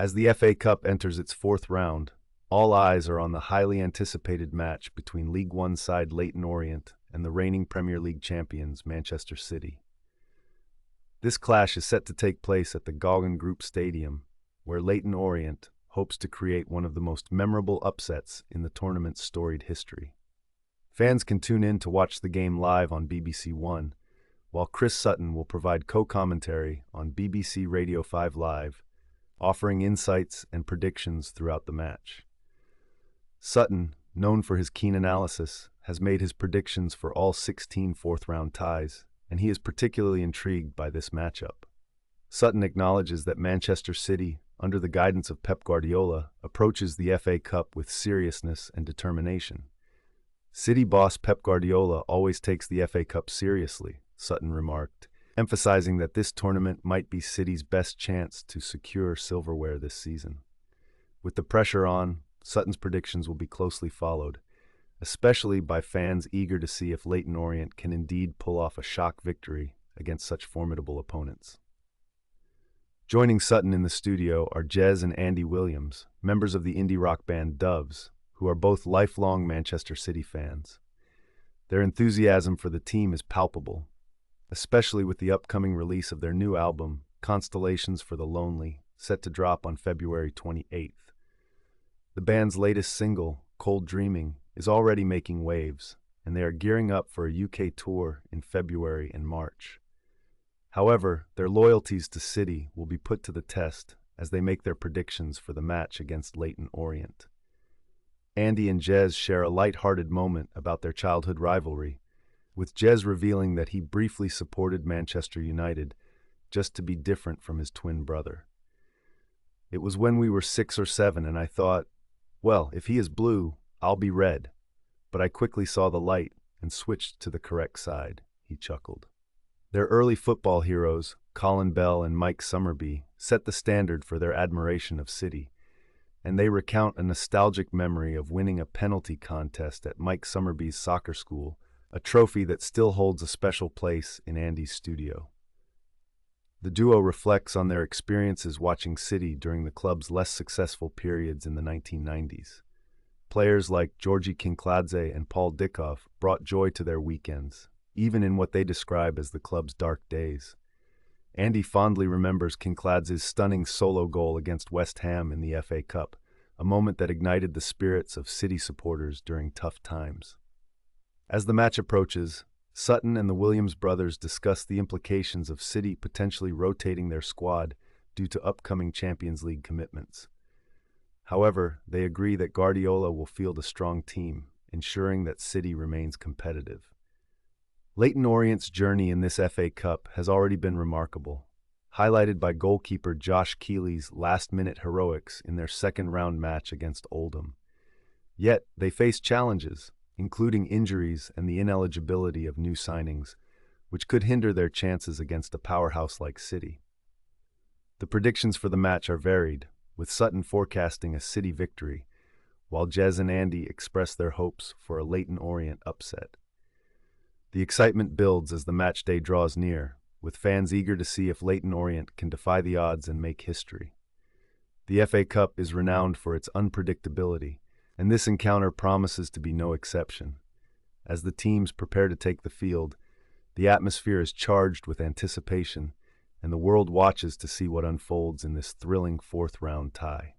As the FA Cup enters its fourth round, all eyes are on the highly anticipated match between League One side Leyton Orient and the reigning Premier League champions Manchester City. This clash is set to take place at the Gogan Group Stadium, where Leyton Orient hopes to create one of the most memorable upsets in the tournament's storied history. Fans can tune in to watch the game live on BBC One, while Chris Sutton will provide co-commentary on BBC Radio 5 Live, offering insights and predictions throughout the match. Sutton, known for his keen analysis, has made his predictions for all 16 fourth-round ties, and he is particularly intrigued by this matchup. Sutton acknowledges that Manchester City, under the guidance of Pep Guardiola, approaches the FA Cup with seriousness and determination. City boss Pep Guardiola always takes the FA Cup seriously, Sutton remarked, emphasizing that this tournament might be City's best chance to secure silverware this season. With the pressure on, Sutton's predictions will be closely followed, especially by fans eager to see if Leyton Orient can indeed pull off a shock victory against such formidable opponents. Joining Sutton in the studio are Jez and Andy Williams, members of the indie rock band Doves, who are both lifelong Manchester City fans. Their enthusiasm for the team is palpable, especially with the upcoming release of their new album, Constellations for the Lonely, set to drop on February 28th. The band's latest single, Cold Dreaming, is already making waves, and they are gearing up for a UK tour in February and March. However, their loyalties to City will be put to the test as they make their predictions for the match against Leyton Orient. Andy and Jez share a light-hearted moment about their childhood rivalry, with Jez revealing that he briefly supported Manchester United just to be different from his twin brother. "It was when we were 6 or 7 and I thought, well, if he is blue, I'll be red. But I quickly saw the light and switched to the correct side," he chuckled. Their early football heroes, Colin Bell and Mike Summerby, set the standard for their admiration of City, and they recount a nostalgic memory of winning a penalty contest at Mike Summerby's soccer school, a trophy that still holds a special place in Andy's studio. The duo reflects on their experiences watching City during the club's less successful periods in the 1990s. Players like Georgi Kinkladze and Paul Dickov brought joy to their weekends, even in what they describe as the club's dark days. Andy fondly remembers Kinkladze's stunning solo goal against West Ham in the FA Cup, a moment that ignited the spirits of City supporters during tough times. As the match approaches, Sutton and the Williams brothers discuss the implications of City potentially rotating their squad due to upcoming Champions League commitments. However, they agree that Guardiola will field a strong team, ensuring that City remains competitive. Leyton Orient's journey in this FA Cup has already been remarkable, highlighted by goalkeeper Josh Keeley's last-minute heroics in their second-round match against Oldham. Yet, they face challenges, including injuries and the ineligibility of new signings, which could hinder their chances against a powerhouse like City. The predictions for the match are varied, with Sutton forecasting a City victory, while Jez and Andy express their hopes for a Leyton Orient upset. The excitement builds as the match day draws near, with fans eager to see if Leyton Orient can defy the odds and make history. The FA Cup is renowned for its unpredictability, and this encounter promises to be no exception. As the teams prepare to take the field, the atmosphere is charged with anticipation, and the world watches to see what unfolds in this thrilling fourth-round tie.